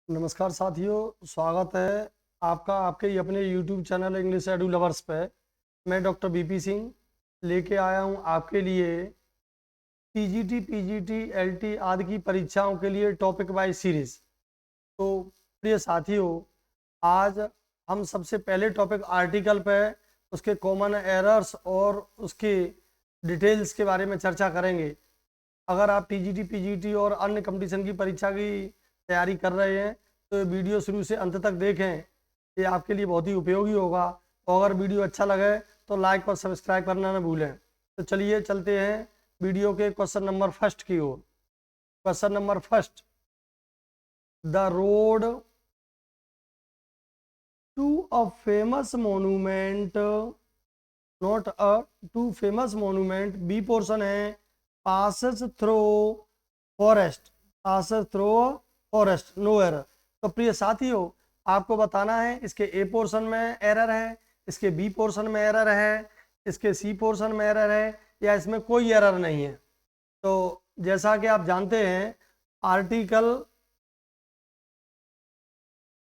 नमस्कार साथियों, स्वागत है आपका आपके ही अपने YouTube channel English edu lovers पे। मैं डॉक्टर बीपी सिंह लेके आया हूँ आपके लिए टीजीटी, पीजीटी, एलटी आदि की परीक्षाओं के लिए टॉपिक वाइज सीरीज। तो प्रिय साथियों, आज हम सबसे पहले टॉपिक आर्टिकल पे उसके कॉमन एरर्स और उसके डिटेल्स के बारे में चर्चा करेंगे। अगर आप टीजीटी, पीजीटी और अन्य कंपटीशन की परीक्षा की तैयारी कर रहे हैं तो ये वीडियो शुरू से अंत तक देखें, ये आपके लिए बहुत ही उपयोगी होगा। और अगर वीडियो अच्छा लगे तो लाइक और सब्सक्राइब करना न भूलें। तो चलिए चलते हैं वीडियो के क्वेश्चन नंबर फर्स्ट की ओर। Question number first, the road to a famous monument, not a to famous monument, B portion है passes through forest, passes through forest, no error. तो प्रिय साथियों, आपको बताना है इसके ए पोर्शन में एरर है, इसके बी पोर्शन में एरर है, इसके सी पोर्शन में एरर है, या इसमें कोई एरर नहीं है। तो जैसा कि आप जानते हैं, आर्टिकल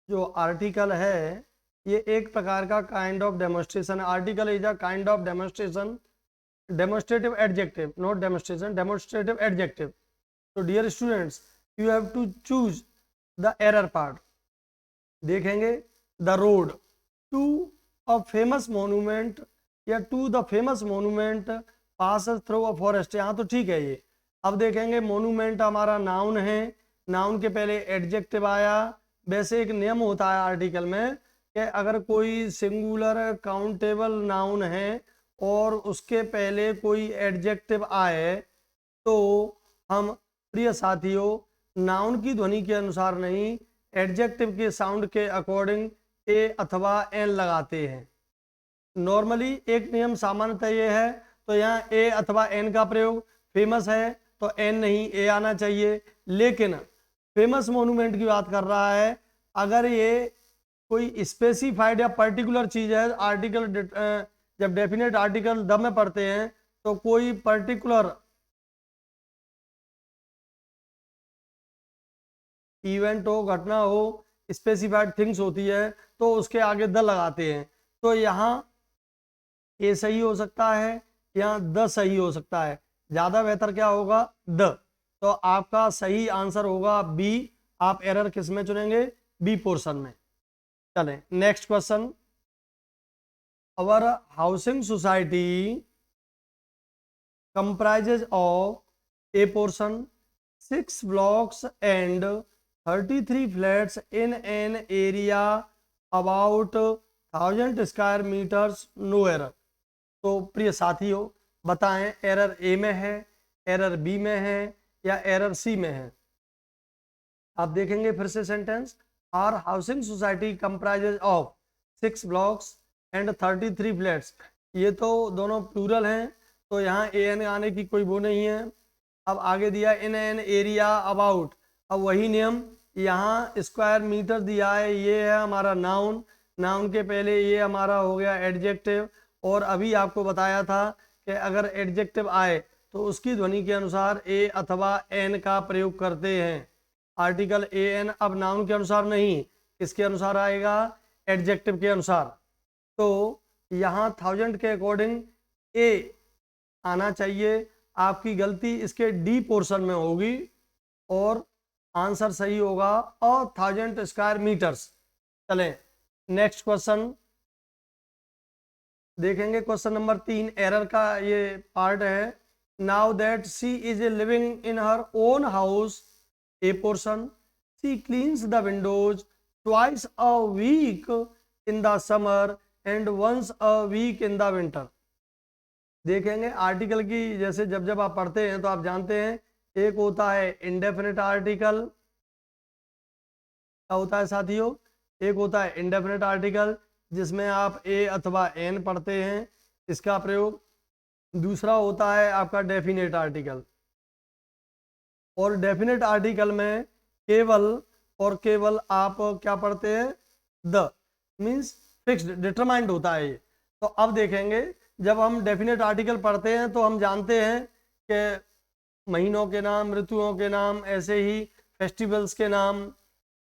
जो आर्टिकल है ये एक प्रकार का kind of demonstration. Article is a kind of demonstration, demonstrative adjective, not demonstration, demonstrative adjective. तो dear students, you have to choose the error part. देखेंगे the road to a famous monument या to the famous monument pass through a forest, यहाँ तो ठीक है ये। अब देखेंगे मोन्यूमेंट हमारा नाउन है, नाउन के पहले एडजेक्टिव आया। वैसे एक नियम होता है आर्टिकल में कि अगर कोई सिंगुलर काउंटेबल नाउन है और उसके पहले कोई एडजेक्टिव आए तो हम प्रिय साथियों नाउन की ध्वनि के अनुसार नहीं, एडजेक्टिव के साउंड के अकॉर्डिंग ए अथवा एन लगाते हैं। नॉर्मली एक नियम सामान्यतः ये है, तो यहाँ ए अथवा एन का प्रयोग, फेमस है तो एन नहीं ए आना चाहिए। लेकिन फेमस मोन्यूमेंट की बात कर रहा है, अगर ये कोई स्पेसिफाइड या पर्टिकुलर चीज है, आर्टिकल जब डेफिनेट आर्टिकल द में पढ़ते हैं तो कोई पर्टिकुलर इवेंट हो, घटना हो, स्पेसिफाइड थिंग्स होती है तो उसके आगे द लगाते हैं। तो यहाँ ए सही हो सकता है, यहाँ द सही हो सकता है। ज्यादा बेहतर क्या होगा, द। तो आपका सही आंसर होगा बी। आप एरर किस में चुनेंगे, बी पोर्शन में। चलें next question. Our housing society comprises of a portion, 6 blocks and 33 flats in an area about 1000 square meters, no error। तो प्रिय साथियों बताएं, एरर ए में है, एरर बी में है, या एरर सी में है। आप देखेंगे फिर से sentence, our housing society comprises of 6 blocks and 33 flats. ये तो दोनों प्लूरल हैं, तो यहाँ ए एन आने की कोई वो नहीं है। अब आगे दिया इन एन एरिया अबाउट, अब वही नियम, यहाँ स्क्वायर मीटर दिया है, ये है हमारा नाउन, नाउन के पहले ये हमारा हो गया एडजेक्टिव। और अभी आपको बताया था कि अगर एडजेक्टिव आए तो उसकी ध्वनि के अनुसार ए अथवा एन का प्रयोग करते हैं। आर्टिकल ए एन अब नाउन के अनुसार नहीं, किसके अनुसार आएगा, एडजेक्टिव के अनुसार। तो यहाँ 1000 के अकॉर्डिंग ए आना चाहिए। आपकी गलती इसके डी पोर्शन में होगी और आंसर सही होगा 1000 स्क्वायर मीटर्स। चलें नेक्स्ट क्वेश्चन देखेंगे। क्वेश्चन नंबर 3 एरर का ये पार्ट है। Now that she is living in her own house, A portion, she cleans the windows twice a week in the summer and once a week in the winter. देखेंगे article की, जैसे जब जब आप पढ़ते हैं तो आप जानते हैं एक होता है इंडेफिनिट आर्टिकल, क्या होता है साथियों, एक होता है इंडेफिनिट आर्टिकल जिसमें आप ए अथवा एन पढ़ते हैं, इसका प्रयोग। दूसरा होता है आपका डेफिनेट आर्टिकल, और डेफिनेट आर्टिकल में केवल और केवल आप क्या पढ़ते हैं, द, मीन्स फिक्स्ड डिटरमाइंड होता है ये। तो अब देखेंगे जब हम डेफिनेट आर्टिकल पढ़ते हैं तो हम जानते हैं कि महीनों के नाम, ऋतुओं के नाम, ऐसे ही फेस्टिवल्स के नाम,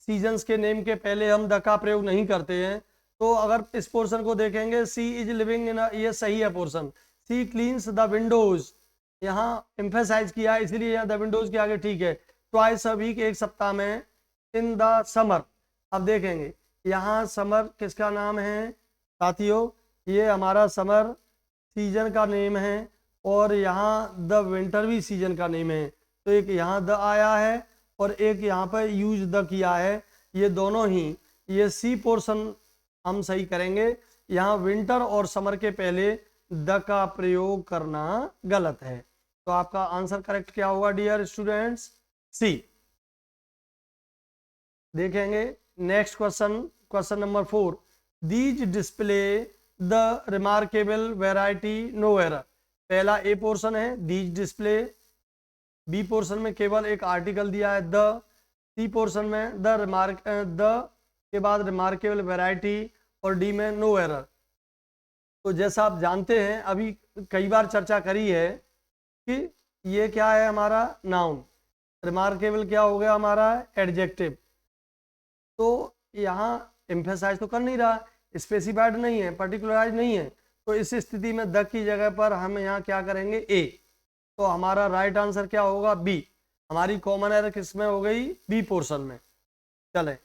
सीजन्स के नेम के पहले हम द का प्रयोग नहीं करते हैं। तो अगर इस पोर्शन को देखेंगे, सी इज लिविंग इन, ये सही है portion. She cleans the windows, यहाँ एम्फेसाइज किया है इसलिए यहाँ द विंडोज के आगे ठीक है। ट्वाइस अ वीक, एक सप्ताह में। इन द समर, अब देखेंगे यहाँ समर किसका नाम है साथियों, ये हमारा समर सीजन का नेम है, और यहाँ द विंटर भी सीजन का नेम है। तो एक यहाँ द आया है और एक यहाँ पर यूज द किया है, ये दोनों ही, ये सी पोर्शन हम सही करेंगे। यहाँ विंटर और समर के पहले द का प्रयोग करना गलत है। तो आपका आंसर करेक्ट क्या होगा डियर स्टूडेंट्स, सी। देखेंगे next question, question number 4। These display the remarkable variety no error. पहला ए पोर्शन है दीज डिस्प्ले, बी पोर्शन में केवल एक आर्टिकल दिया है द, सी पोर्शन में द के बाद रिमार्केबल वेराइटी, और डी में नो एरर। तो जैसा आप जानते हैं अभी कई बार चर्चा करी है कि ये क्या है हमारा नाउन, रिमार्केबल क्या हो गया हमारा एडजेक्टिव। तो यहाँ एम्फेसाइज तो कर नहीं रहा, स्पेसिफाइड नहीं है, पर्टिकुलराइज नहीं है, तो इस स्थिति में द की जगह पर हम यहाँ क्या करेंगे ए। तो हमारा राइट आंसर क्या होगा बी। हमारी कॉमन एरर किसमें हो गई, बी पोर्शन में। चले,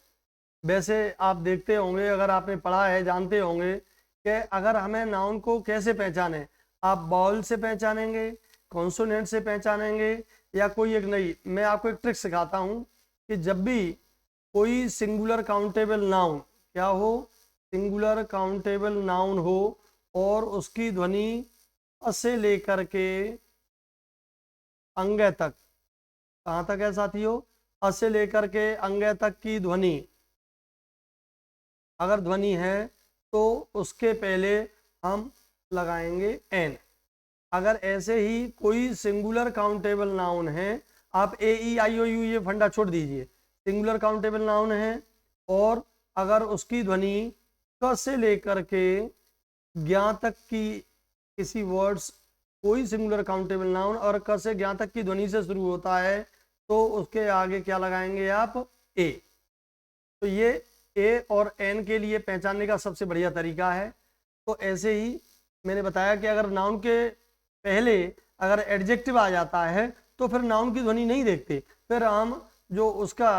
वैसे आप देखते होंगे, अगर आपने पढ़ा है जानते होंगे कि अगर हमें नाउन को कैसे पहचाने, आप बाउल से पहचानेंगे, कॉन्सोनेंट से पहचानेंगे, या कोई एक नई, मैं आपको एक ट्रिक सिखाता हूँ कि जब भी कोई सिंगुलर काउंटेबल नाउन क्या हो, सिंगुलर काउंटेबल नाउन हो और उसकी ध्वनि अ से लेकर के अंग्य तक, कहाँ तक है साथियों, अ से लेकर के अंग्य तक की ध्वनि अगर ध्वनि है तो उसके पहले हम लगाएंगे एन। अगर ऐसे ही कोई सिंगुलर काउंटेबल नाउन है, आप ए ई आई ओ यू ये फंडा छोड़ दीजिए, सिंगुलर काउंटेबल नाउन है और अगर उसकी ध्वनि क से लेकर के ज्ञा तक की किसी वर्ड्स, कोई सिंगुलर काउंटेबल नाउन और क से ज्ञा तक की ध्वनि से शुरू होता है तो उसके आगे क्या लगाएंगे आप, ए। तो ये ए और एन के लिए पहचानने का सबसे बढ़िया तरीका है। तो ऐसे ही मैंने बताया कि अगर नाउन के पहले अगर एडजेक्टिव आ जाता है तो फिर नाउन की ध्वनि नहीं देखते, फिर हम जो उसका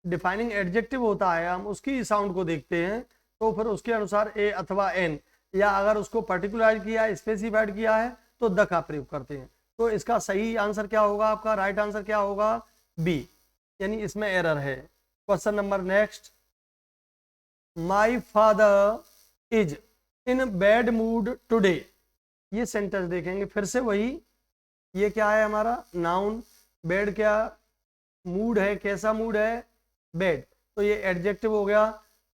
डिफाइनिंग एडजेक्टिव होता है हम उसकी साउंड को देखते हैं, तो फिर उसके अनुसार ए अथवा एन, या अगर उसको पर्टिकुलराइज किया है, स्पेसिफाइड किया है तो द का प्रयोग करते हैं। तो इसका सही आंसर क्या होगा, आपका राइट आंसर क्या होगा, बी, यानी इसमें एरर है। Question number next, my father is in bad mood today. ये सेंटेंस देखेंगे फिर से वही, ये क्या है हमारा नाउन, बैड क्या मूड है, कैसा मूड है, बैड, तो ये एडजेक्टिव हो गया।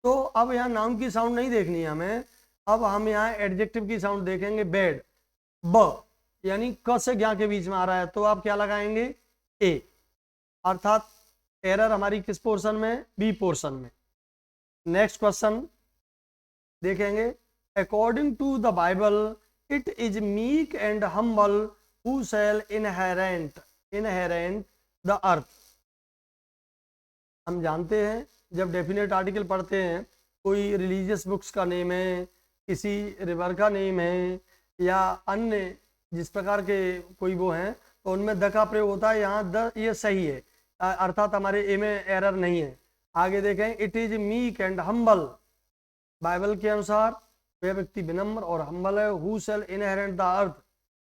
तो अब यहाँ नाउन की साउंड नहीं देखनी है हमें, अब हम यहाँ एडजेक्टिव की साउंड देखेंगे, बैड, ब यानी क से ज्ञा के बीच में आ रहा है, तो आप क्या लगाएंगे, ए, अर्थात एरर हमारी किस पोर्शन में, बी पोर्शन में। नेक्स्ट क्वेश्चन देखेंगे, according to the Bible it is meek and humble who shall inherit the earth. हम जानते हैं जब डेफिनेट आर्टिकल पढ़ते हैं, कोई रिलीजियस बुक्स का नेम है, किसी रिवर का नेम है, या अन्य जिस प्रकार के कोई वो हैं, तो उनमें द का प्रयोग होता है। यहाँ द ये सही है, अर्थात हमारे ए में एरर नहीं है। आगे देखें, it is meek and humble, Bible के अनुसार वह व्यक्ति विनम्र और हम्बल है, हु शैल इनहेरेंट द अर्थ,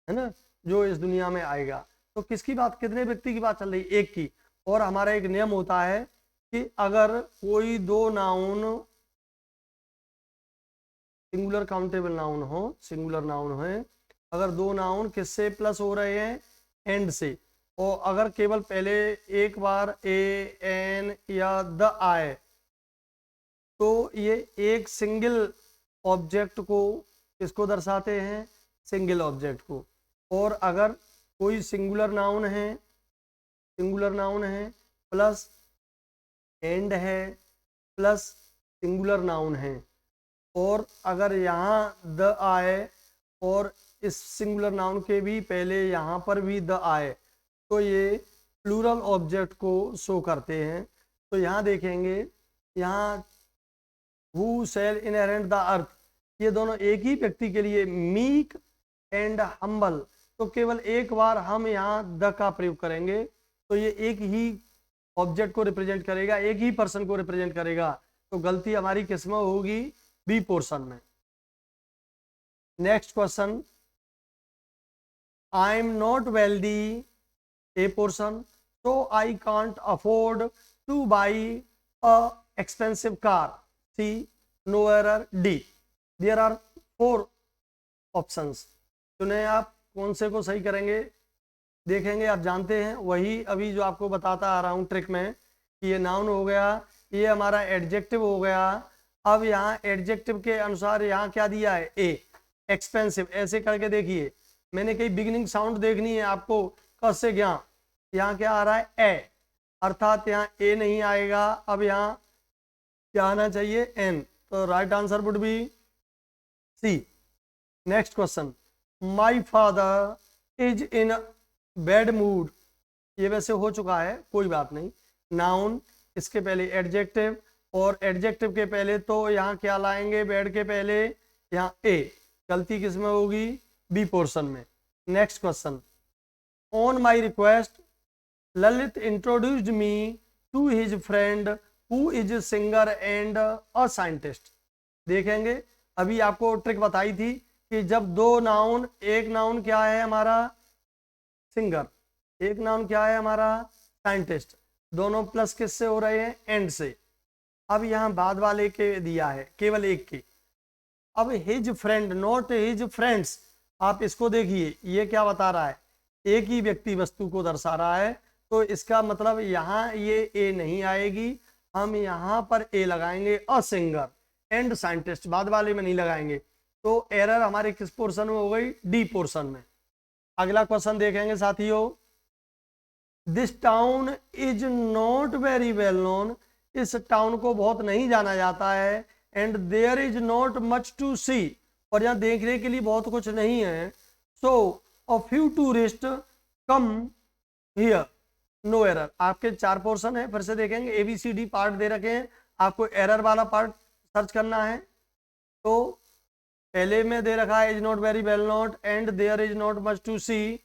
है ना, जो इस दुनिया में आएगा। तो किसकी बात, कितने व्यक्ति की बात चल रही, एक की। और हमारा एक नियम होता है कि अगर कोई दो नाउन सिंगुलर काउंटेबल नाउन हो, सिंगुलर नाउन है, अगर दो नाउन किससे प्लस हो रहे हैं, एंड से, और अगर केवल पहले एक बार ए एन या द आए तो ये एक सिंगल ऑब्जेक्ट को किसको दर्शाते हैं, सिंगल ऑब्जेक्ट को। और अगर कोई सिंगुलर नाउन है प्लस एंड है प्लस सिंगुलर नाउन है, और अगर यहाँ द आए और इस सिंगुलर नाउन के भी पहले यहाँ पर भी द आए, तो ये प्लूरल ऑब्जेक्ट को शो करते हैं। तो यहाँ देखेंगे, यहाँ हु शैल इनहेरेंट द अर्थ, ये दोनों एक ही व्यक्ति के लिए, मीक एंड हम्बल, तो केवल एक बार हम यहाँ द का प्रयोग करेंगे, तो ये एक ही ऑब्जेक्ट को रिप्रेजेंट करेगा, एक ही पर्सन को रिप्रेजेंट करेगा। तो गलती हमारी किसमें होगी? बी पोर्शन में। Next question, I am not wealthy, A portion, so I can't afford to buy a expensive car. C, no error. D, there are 4 options. चुने आप कौन से को सही करेंगे, देखेंगे। आप जानते हैं वही अभी जो आपको बताता आ रहा हूँ ट्रिक में, कि ये नाउन हो गया, ये हमारा एडजेक्टिव हो गया। अब यहाँ एडजेक्टिव के अनुसार यहाँ क्या दिया है? ए, एक्सपेंसिव। ऐसे करके देखिए, मैंने कहीं बिगिनिंग साउंड देखनी है आपको, क से ज्ञान, यहाँ क्या आ रहा है? ए, अर्थात यहाँ ए नहीं आएगा। अब यहाँ क्या आना चाहिए? एन। तो right answer would be C. Next question, my father is in bad mood, ये वैसे हो चुका है, कोई बात नहीं। नाउन, इसके पहले एडजेक्टिव, और एडजेक्टिव के पहले तो यहाँ क्या लाएंगे? बैड के पहले यहाँ ए। गलती किसमें होगी? बी पोर्शन में। Next question, on my request Lalit introduced me to his friend who is singer and a scientist. देखेंगे, अभी आपको ट्रिक बताई थी कि जब दो नाउन, एक नाउन क्या है हमारा? सिंगर, एक नाउन क्या है हमारा? साइंटिस्ट, दोनों प्लस किससे हो रहे हैं? एंड से। अब यहाँ बाद वाले के दिया है, केवल एक के। अब his friend, not his friends, आप इसको देखिए, ये क्या बता रहा है? एक ही व्यक्ति वस्तु को दर्शा रहा है, तो इसका मतलब यहाँ ये ए नहीं आएगी, हम यहाँ पर ए लगाएंगे, अ सिंगर एंड साइंटिस्ट, बाद वाले में नहीं लगाएंगे। तो एरर हमारे किस पोर्शन में हो गई? डी पोर्शन में। अगला क्वेश्चन देखेंगे साथियों, this town is not very well known, इस टाउन को बहुत नहीं जाना जाता है, and there is not much to see, और यहाँ देखने के लिए बहुत कुछ नहीं है। So a few tourist come here, no error. आपके 4 पोर्शन है, फिर से देखेंगे, A B C D part दे रखे हैं, आपको एरर वाला पार्ट सर्च करना है। तो पहले में दे रखा है is not very well known and there is not much to see,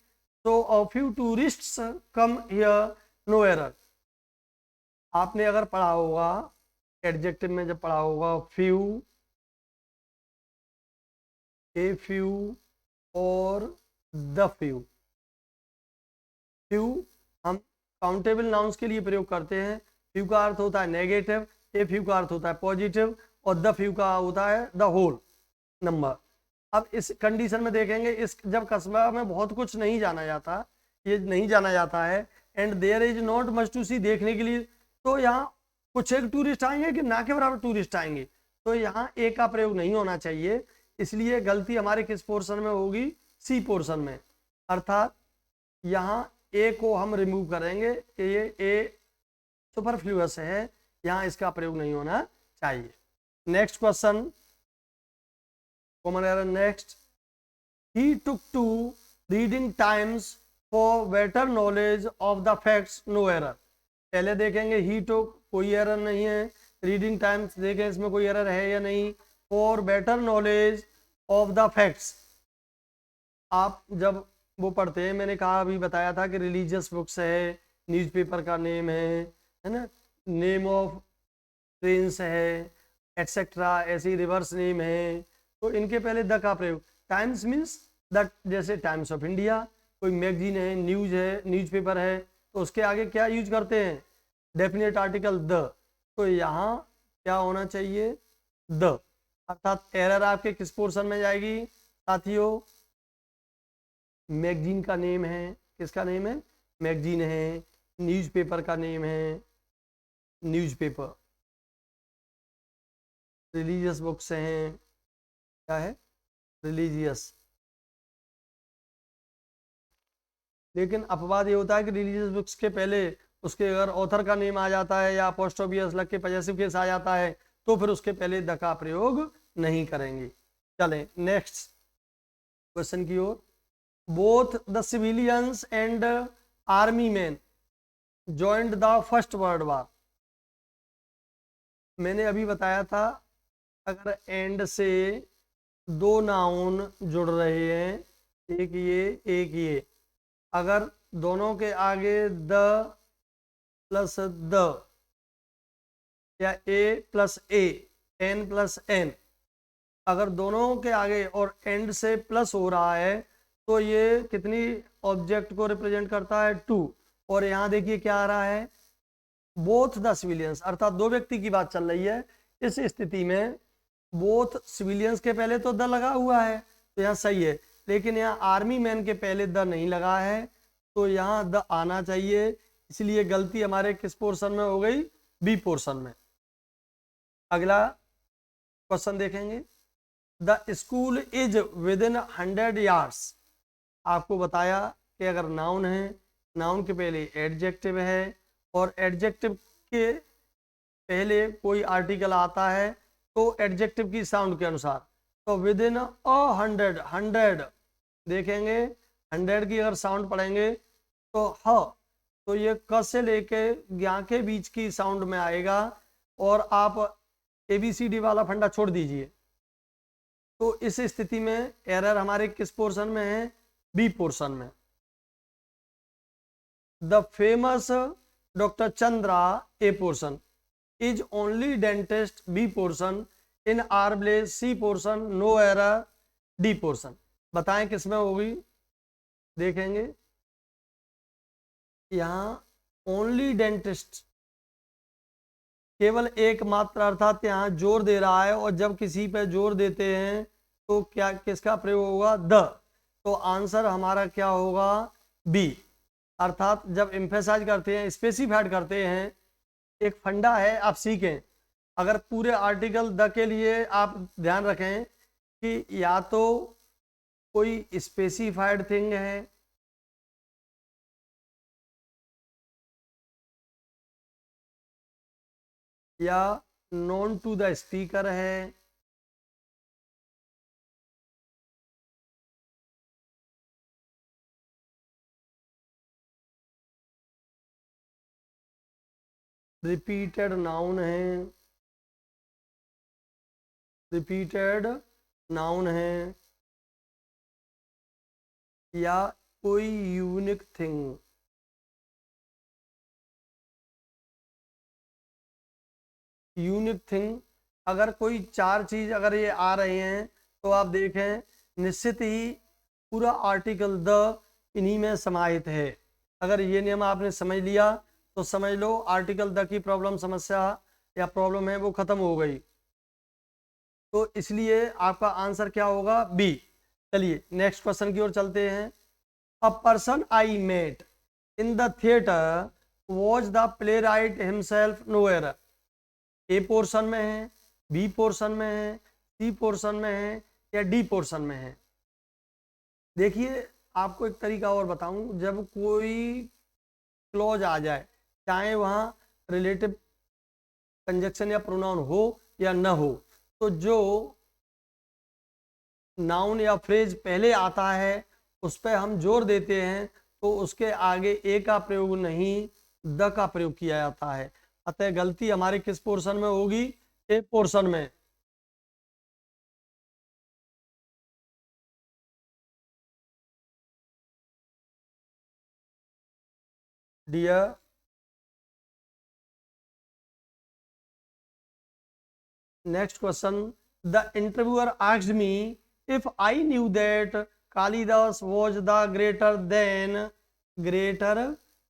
so a few tourists come here, no error. आपने अगर पढ़ा होगा एडजेक्टिव में, जब पढ़ा होगा फ्यू, ए फ्यू और द फ्यू, फ्यू हम काउंटेबल नाउन्स के लिए प्रयोग करते हैं। फ्यू का अर्थ होता है नेगेटिव, ए फ्यू का अर्थ होता है पॉजिटिव, और द फ्यू का होता है द होल नंबर। अब इस कंडीशन में देखेंगे, इस जब कस्बा में बहुत कुछ नहीं जाना जाता, ये नहीं जाना जाता है, and there is not much to see, देखने के लिए, तो यहाँ कुछ एक टूरिस्ट आएंगे कि ना के बराबर टूरिस्ट आएंगे, तो यहाँ ए का प्रयोग नहीं होना चाहिए। इसलिए गलती हमारे किस पोर्शन में होगी? सी पोर्शन में। अर्थात यहाँ ए को हम रिमूव करेंगे, ये ए सुपरफ्लूअस है, यहाँ इसका प्रयोग नहीं होना चाहिए। Next question, common error next, he took to reading Times for better knowledge of the facts, no error. पहले देखेंगे ही टुक, कोई एरर नहीं है। रीडिंग टाइम्स देखें, इसमें कोई एरर है या नहीं। For better knowledge of the facts, आप जब वो पढ़ते हैं, मैंने कहा अभी बताया था कि रिलीजियस बुक्स है, न्यूज़पेपर का नेम है ना, नेम ऑफ ट्रेन्स है, एटसेट्रा, ऐसी रिवर्स नेम है, तो इनके पहले द का प्रयोग। टाइम्स मीन्स द, जैसे टाइम्स ऑफ इंडिया, कोई मैगजीन है, न्यूज है, न्यूज़पेपर है, तो उसके आगे क्या यूज करते हैं? डेफिनेट आर्टिकल द, तो यहाँ क्या होना चाहिए? द। अर्थात एरर आपके किस पोर्शन में जाएगी साथियों? मैगजीन का नेम है, किसका नेम है? मैगजीन है। न्यूज़पेपर का नेम है, न्यूज़पेपर। रिलीजियस बुक्स हैं, क्या है? रिलीजियस। लेकिन अपवाद ये होता है कि रिलीजियस बुक्स के पहले उसके अगर ऑथर का नेम आ जाता है या अपोस्ट्रोफियस लग के पजेसिव केस आ जाता है, तो फिर उसके पहले द का प्रयोग नहीं करेंगे। चलें नेक्स्ट क्वेश्चन की ओर। Both the civilians and army man joined the first world war, मैंने अभी बताया था, अगर एंड से दो नाउन जुड़ रहे हैं, एक ये, अगर दोनों के आगे द प्लस द या ए प्लस ए, एन प्लस एन, अगर दोनों के आगे और एंड से प्लस हो रहा है तो ये कितनी ऑब्जेक्ट को रिप्रेजेंट करता है? 2। और यहाँ देखिए क्या आ रहा है, बोथ द सिविलियंस, अर्थात दो व्यक्ति की बात चल रही है। इस स्थिति में बोथ सिविलियंस के पहले तो द लगा हुआ है तो यहाँ सही है, लेकिन यहाँ आर्मी मैन के पहले द नहीं लगा है तो यहाँ द आना चाहिए, इसलिए गलती हमारे किस पोर्शन में हो गई? बी पोर्शन में। अगला क्वेश्चन देखेंगे, the school is with in 100 yards. आपको बताया कि अगर नाउन है, नाउन के पहले एडजेक्टिव है और एडजेक्टिव के पहले कोई आर्टिकल आता है तो एडजेक्टिव की साउंड के अनुसार, तो विद इन 100 देखेंगे, 100 की अगर साउंड पढ़ेंगे तो ह, तो ये क से लेके ज्ञा के बीच की साउंड में आएगा और आप ABCD वाला फंडा छोड़ दीजिए। तो इस स्थिति में एरर हमारे किस पोर्शन में है? बी पोर्शन में। The famous doctor Chandra, A portion, is only dentist, B portion, in our place, C portion, no error, D portion. बताएं किसमें होगी? देखेंगे यहाँ ओनली डेंटिस्ट, केवल एक मात्र, अर्थात यहाँ जोर दे रहा है और जब किसी पे जोर देते हैं तो क्या किसका प्रयोग होगा? द। तो आंसर हमारा क्या होगा? बी। अर्थात जब एम्फेसाइज करते हैं, स्पेसिफाइड करते हैं, एक फंडा है आप सीखें, अगर पूरे आर्टिकल द के लिए आप ध्यान रखें कि या तो कोई स्पेसिफाइड थिंग है या नॉन टू द स्पीकर है रिपीटेड नाउन है, रिपीटेड नाउन है या कोई यूनिक थिंग, यूनिक थिंग। अगर कोई चार चीज अगर ये आ रहे हैं तो आप देखें निश्चित ही पूरा आर्टिकल द इन्हीं में समाहित है। अगर ये नियम आपने समझ लिया तो समझ लो आर्टिकल द की प्रॉब्लम, समस्या या प्रॉब्लम है वो खत्म हो गई। तो इसलिए आपका आंसर क्या होगा? बी। चलिए नेक्स्ट क्वेश्चन की ओर चलते हैं। A person I met in the theatre was the playwright himself, no error. A portion में है, बी पोर्शन में है, सी पोर्शन में है या डी पोर्शन में है? देखिए आपको एक तरीका और बताऊं, जब कोई क्लॉज आ जाए, चाहे वहाँ रिलेटिव कंजक्शन या प्रोनाउन हो या न हो, तो जो नाउन या फ्रेज पहले आता है उस पर हम जोर देते हैं तो उसके आगे ए का प्रयोग नहीं द का प्रयोग किया जाता है। अतः गलती हमारे किस पोर्शन में होगी? ए पोर्शन में। Dear next question, the interviewer asked me if I knew that Kalidas was the greater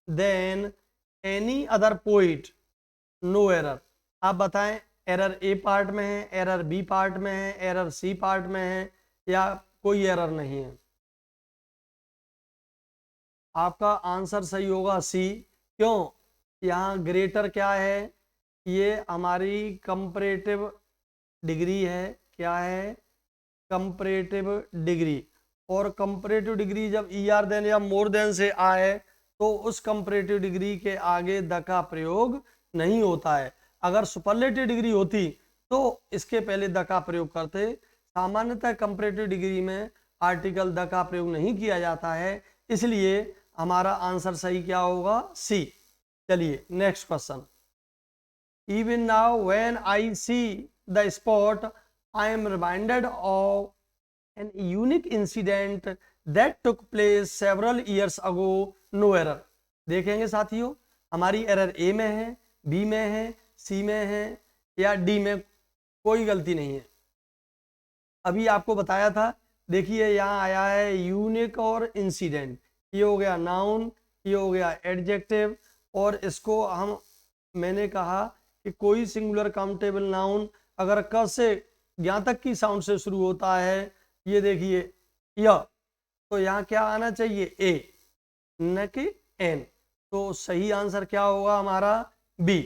than any other poet, no error. आप बताएं एरर ए पार्ट में है, एरर बी पार्ट में है, एरर सी पार्ट में है या कोई एरर नहीं है? आपका आंसर सही होगा सी। क्यों? यहाँ ग्रेटर क्या है? ये हमारी कंपैरेटिव डिग्री है। क्या है? Comparative degree. और कंपैरेटिव डिग्री जब ER देन या मोर देन से आए तो उस कंपैरेटिव डिग्री के आगे द का प्रयोग नहीं होता है। अगर सुपरलेटिव डिग्री होती तो इसके पहले द का प्रयोग करते। सामान्यतः कंपैरेटिव डिग्री में आर्टिकल द का प्रयोग नहीं किया जाता है, इसलिए हमारा आंसर सही क्या होगा? सी। चलिए next question, Even now, when I see the spot, I am reminded of an unique incident that took place several years ago. No error. देखेंगे साथियों, हमारी एरर ए में है, बी में है, सी में है या डी में, कोई गलती नहीं है। अभी आपको बताया था, देखिए यहाँ आया है यूनिक और इंसिडेंट, ये हो गया नाउन, ये हो गया एडजेक्टिव, और इसको मैंने कहा कि कोई सिंगुलर काउंटेबल नाउन अगर क से यहाँ तक की साउंड से शुरू होता है, ये देखिए य, तो यहाँ क्या आना चाहिए, ए, न कि एन। तो सही आंसर क्या होगा हमारा, बी।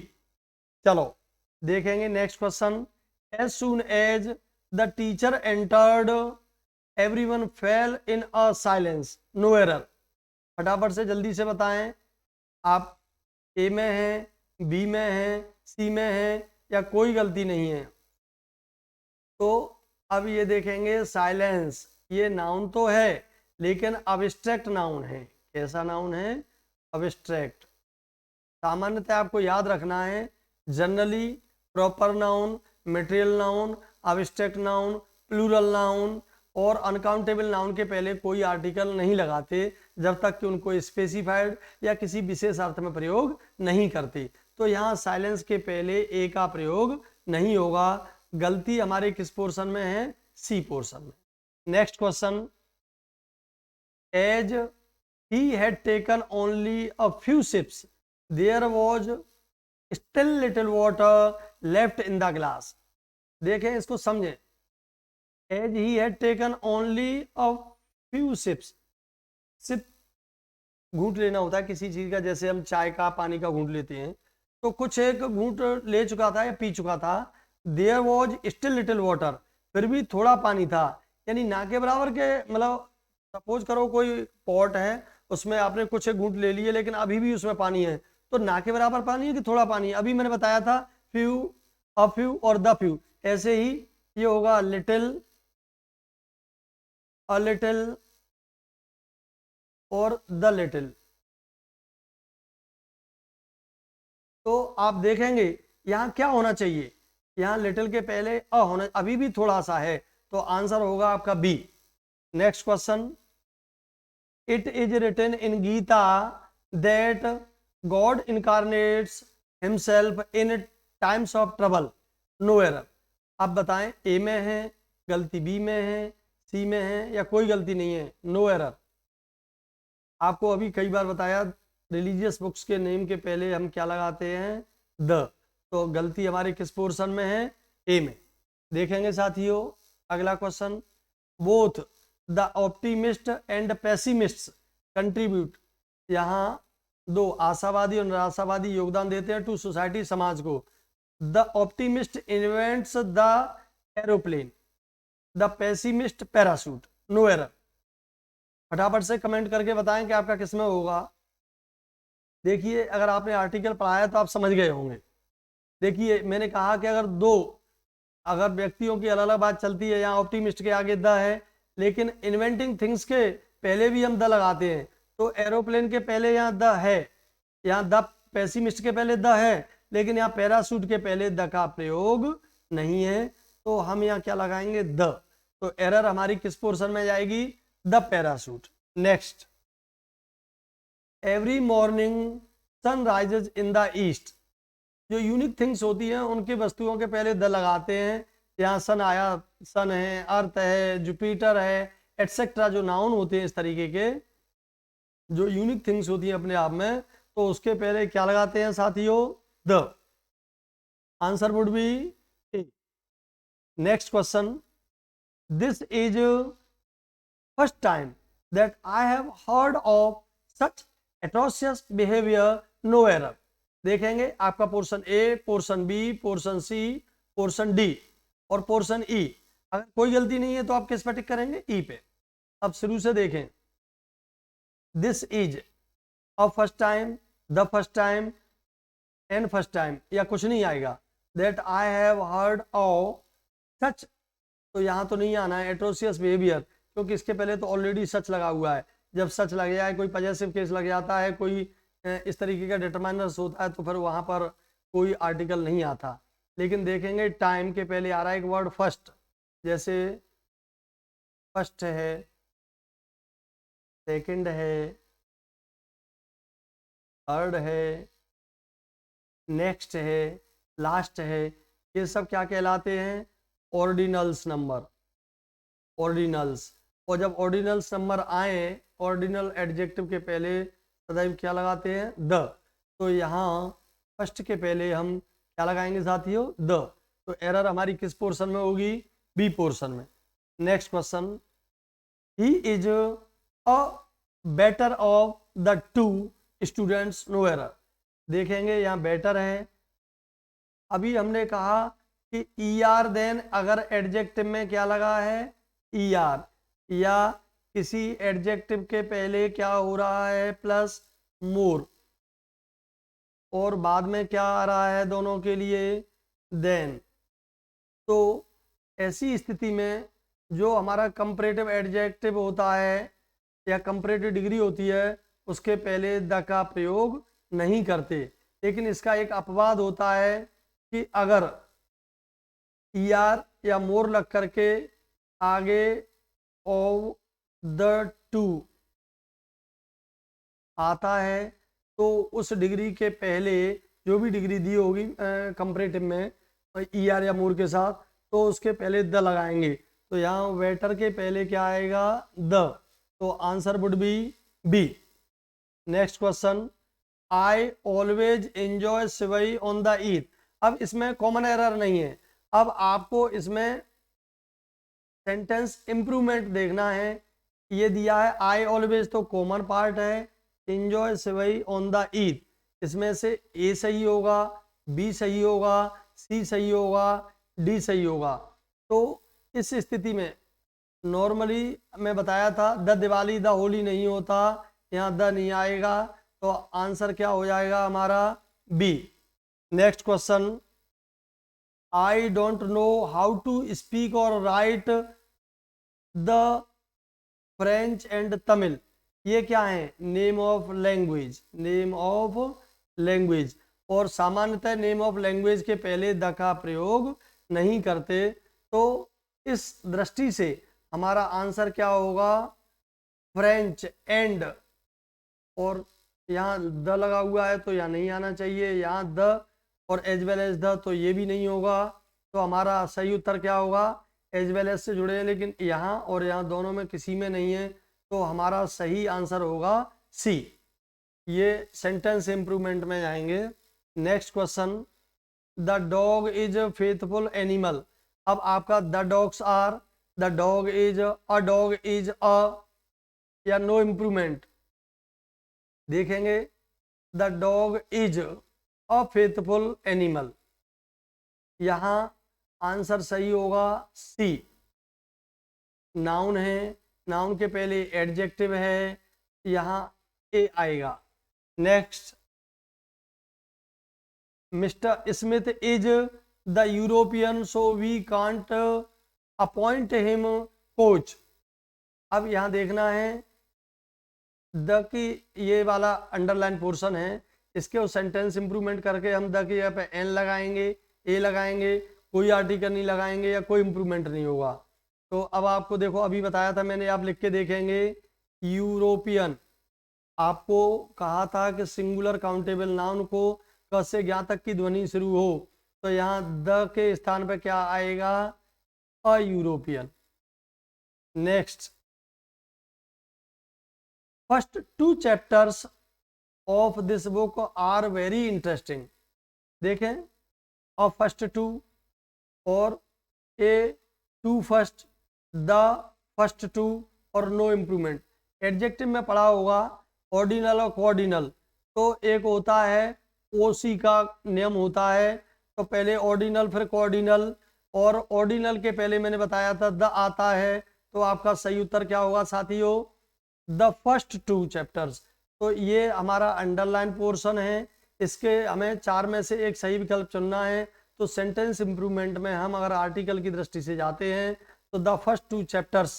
चलो देखेंगे next question. As soon as the teacher entered everyone fell in a silence. No error. फटाफट से जल्दी से बताएं, आप ए में हैं, बी में हैं, सी में हैं या कोई गलती नहीं है। तो अब ये देखेंगे साइलेंस, ये नाउन तो है लेकिन अब्स्ट्रैक्ट नाउन है। कैसा नाउन है, अब्स्ट्रैक्ट। सामान्यतः आपको याद रखना है, generally proper noun, material noun, abstract noun, plural noun और अनकाउंटेबल नाउन के पहले कोई आर्टिकल नहीं लगाते जब तक कि उनको स्पेसिफाइड या किसी विशेष अर्थ में प्रयोग नहीं करते। तो यहाँ साइलेंस के पहले ए का प्रयोग नहीं होगा। गलती हमारे किस पोर्शन में है, सी पोर्शन में। Next question. As he had taken only a few sips there was still little water left in the glass. देखें, इसको समझें। As he had taken only a few sips, sip घूंट लेना होता है किसी चीज का, जैसे हम चाय का, पानी का घूंट लेते हैं, तो कुछ एक घूंट ले चुका था या पी चुका था। There was still little water, फिर भी थोड़ा पानी था, यानी ना के बराबर के, मतलब सपोज करो कोई पॉट है, उसमें आपने कुछ एक घूंट ले लिए लेकिन अभी भी उसमें पानी है, तो ना के बराबर पानी है कि थोड़ा पानी है। अभी मैंने बताया था फ्यू, अ फ्यू और द फ्यू, ऐसे ही ये होगा लिटिल, अ लिटिल और द लिटिल। तो आप देखेंगे यहाँ क्या होना चाहिए, यहाँ लिटिल के पहले अ होना, अभी भी थोड़ा सा है, तो आंसर होगा आपका B. Next question. It is written in Gita that God incarnates himself in times of trouble. No error. आप बताएं, ए में है, गलती बी में है, सी में है या कोई गलती नहीं है। No error. आपको अभी कई बार बताया, रिलीजियस बुक्स के नेम के पहले हम क्या लगाते हैं, द। तो गलती हमारे किस पोर्शन में है, ए में। देखेंगे साथियों अगला question. Both the optimist and pessimist contribute. यहाँ दो आशावादी और निराशावादी योगदान देते हैं टू सोसाइटी, समाज को। The optimist invents the aeroplane, the pessimist parachute. No error. फटाफट से कमेंट करके बताएं कि आपका किसमें होगा। देखिए, अगर आपने आर्टिकल पढ़ा है तो आप समझ गए होंगे। देखिए, मैंने कहा कि अगर व्यक्तियों की अलग अलग बात चलती है, यहाँ ऑप्टिमिस्ट के आगे द है, लेकिन इन्वेंटिंग थिंग्स के पहले भी हम द लगाते हैं, तो एरोप्लेन के पहले यहाँ द है, यहाँ द पेसिमिस्ट के पहले द है, लेकिन यहाँ पैराशूट के पहले द का प्रयोग नहीं है, तो हम यहाँ क्या लगाएंगे, द। तो एरर हमारी किस पोर्शन में जाएगी, the parachute. Next. Every morning sun rises in the east. जो यूनिक थिंग्स होती हैं उनके वस्तुओं के पहले द लगाते हैं। यहाँ सन आया, सन है, अर्थ है, जुपिटर है, एटसेट्रा, जो नाउन होते हैं इस तरीके के, जो यूनिक थिंग्स होती हैं अपने आप में, तो उसके पहले क्या लगाते हैं साथियों, the. Answer would be A. Next question. This is first time that I have heard of such atrocious behaviour. No error. देखेंगे आपका portion A, portion B, portion C, portion D और पोर्शन ई। अगर कोई गलती नहीं है तो आप किस पे टिक करेंगे, ई पे। अब शुरू से देखें। This is, a first time, the first time, and first time, या कुछ नहीं आएगा। That I have heard of सच, तो यहाँ तो नहीं आना है एट्रोशियस बिहेवियर, क्योंकि इसके पहले तो ऑलरेडी सच लगा हुआ है। जब सच लग जाए, कोई पॉजेसिव केस लग जाता है, कोई इस तरीके का डिटरमाइनर्स होता है, तो फिर वहाँ पर कोई आर्टिकल नहीं आता। लेकिन देखेंगे टाइम के पहले आ रहा है एक वर्ड फर्स्ट, जैसे फर्स्ट है, सेकंड है, थर्ड है, नेक्स्ट है, लास्ट है। ये सब क्या कहलाते हैं? Ordinals number, ordinals. और जब ऑर्डिनल्स नंबर आए, ऑर्डिनल एडजेक्टिव के पहले सदैव क्या लगाते हैं? द। तो यहाँ फर्स्ट के पहले हम क्या लगाएंगे साथियों? द। तो एरर हमारी किस पोर्शन में होगी? बी पोर्शन में। Next question, he is a better of the two students, no error. देखेंगे यहाँ बेटर है। अभी हमने कहा कि ER देन अगर एडजेक्टिव में क्या लगा है? ER, या किसी एडजेक्टिव के पहले क्या हो रहा है? प्लस मोर, और बाद में क्या आ रहा है दोनों के लिए? देन। तो ऐसी स्थिति में जो हमारा कंपैरेटिव एडजेक्टिव होता है या कंपैरेटिव डिग्री होती है, उसके पहले द का प्रयोग नहीं करते। लेकिन इसका एक अपवाद होता है कि अगर ER या मोर लग करके आगे ऑफ द टू आता है, तो उस डिग्री के पहले जो भी डिग्री दी होगी कंपैरेटिव में ER या मोर के साथ, तो उसके पहले द लगाएंगे। तो यहाँ वेटर के पहले क्या आएगा? द। तो answer would be B. Next question, I always enjoy sewai on the Eid. अब इसमें कॉमन एरर नहीं है। अब आपको इसमें सेंटेंस इंप्रूवमेंट देखना है। ये दिया है आई ऑलवेज, तो कॉमन पार्ट है। Enjoy sewai on the Eid, इसमें से ए सही होगा, बी सही होगा, सी सही होगा, डी सही होगा। तो इस स्थिति में नॉर्मली मैं बताया था द दिवाली द होली नहीं होता, यहाँ द नहीं आएगा। तो आंसर क्या हो जाएगा हमारा? B. Next question, I don't know how to speak or write the French and Tamil. ये क्या है? Name of language, name of language. और सामान्यतः नेम ऑफ लैंग्वेज के पहले द का प्रयोग नहीं करते। तो इस दृष्टि से हमारा आंसर क्या होगा? फ्रेंच एंड, और यहाँ द लगा हुआ है तो यहाँ नहीं आना चाहिए। यहाँ द और एज वेल एज द, तो ये भी नहीं होगा। तो हमारा सही उत्तर क्या होगा? एज वेल एज से जुड़े हैं, लेकिन यहाँ और यहाँ दोनों में किसी में नहीं है। तो हमारा सही आंसर होगा सी। ये सेंटेंस इंप्रूवमेंट में जाएंगे। Next question, the dog is faithful animal. अब आपका the dogs are, the dog is, a dog is a, या नो इंप्रूवमेंट। देखेंगे the dog is a faithful animal, यहाँ आंसर सही होगा सी। नाउन है, नाउन के पहले एडजेक्टिव है, यहाँ ए आएगा। Next, mister Smith is the European so we can't appoint him coach. अब यहाँ देखना है द की, ये वाला अंडरलाइन पोर्शन है, इसके सेंटेंस इंप्रूवमेंट करके हम द की यहाँ पे एन लगाएंगे, ए लगाएंगे, कोई आर्टिकल नहीं लगाएंगे या कोई इंप्रूवमेंट नहीं होगा। तो अब आपको देखो, अभी बताया था मैंने, आप लिख के देखेंगे यूरोपियन। आपको कहा था कि सिंगुलर काउंटेबल नाउन को क से ज्ञा तक की ध्वनि शुरू हो, तो यहाँ द के स्थान पर क्या आएगा? A European. Next, first two chapters of this book are very interesting. देखें, और first two or a two first, the first two or no improvement. Adjective में पढ़ा होगा ऑर्डिनल और कोऑर्डिनल। तो एक होता है ओसी का नियम होता है, तो पहले ऑर्डिनल फिर कोऑर्डिनल, और ऑर्डिनल के पहले मैंने बताया था द आता है। तो आपका सही उत्तर क्या होगा साथियों? The first two chapters. तो ये हमारा अंडरलाइन पोर्शन है, इसके हमें चार में से एक सही विकल्प चुनना है। तो सेंटेंस इंप्रूवमेंट में हम अगर आर्टिकल की दृष्टि से जाते हैं तो द फर्स्ट टू चैप्टर्स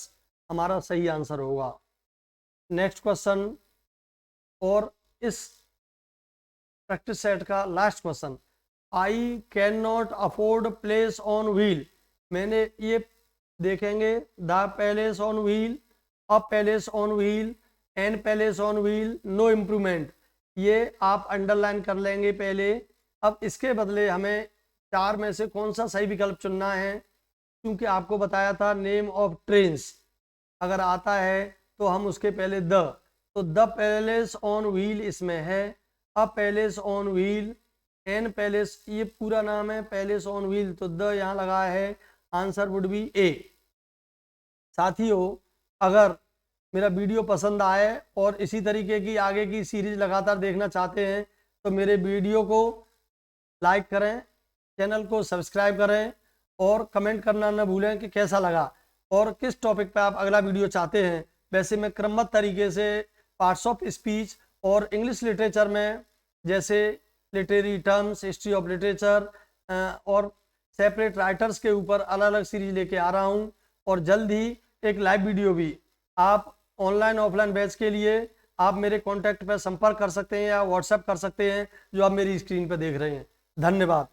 हमारा सही आंसर होगा। नेक्स्ट क्वेश्चन, और इस प्रैक्टिस सेट का last question, I can not afford palace on wheel, मैंने ये देखेंगे the palace on wheel, a palace on wheel, an palace on wheel, no improvement, ये आप अंडरलाइन कर लेंगे पहले। अब इसके बदले हमें 4 में से कौन सा सही विकल्प चुनना है, क्योंकि आपको बताया था नेम ऑफ ट्रेन्स अगर आता है तो हम उसके पहले द, तो द पैलेस ऑन व्हील इसमें है, a palace on wheel, an palace, ये पूरा नाम है पैलेस ऑन व्हील, तो द यहाँ लगा है, आंसर वुड बी ए। साथियों, अगर मेरा वीडियो पसंद आए और इसी तरीके की आगे की सीरीज लगातार देखना चाहते हैं तो मेरे वीडियो को लाइक करें, चैनल को सब्सक्राइब करें और कमेंट करना न भूलें कि कैसा लगा और किस टॉपिक पे आप अगला वीडियो चाहते हैं। वैसे मैं क्रमबद्ध तरीके से पार्ट्स ऑफ स्पीच और इंग्लिश लिटरेचर में जैसे literary terms, history of literature और सेपरेट राइटर्स के ऊपर अलग अलग सीरीज लेके आ रहा हूं, और जल्द ही एक लाइव वीडियो भी। आप ऑनलाइन ऑफलाइन बैच के लिए आप मेरे कॉन्टैक्ट पर संपर्क कर सकते हैं या व्हाट्सएप कर सकते हैं जो आप मेरी स्क्रीन पर देख रहे हैं। धन्यवाद।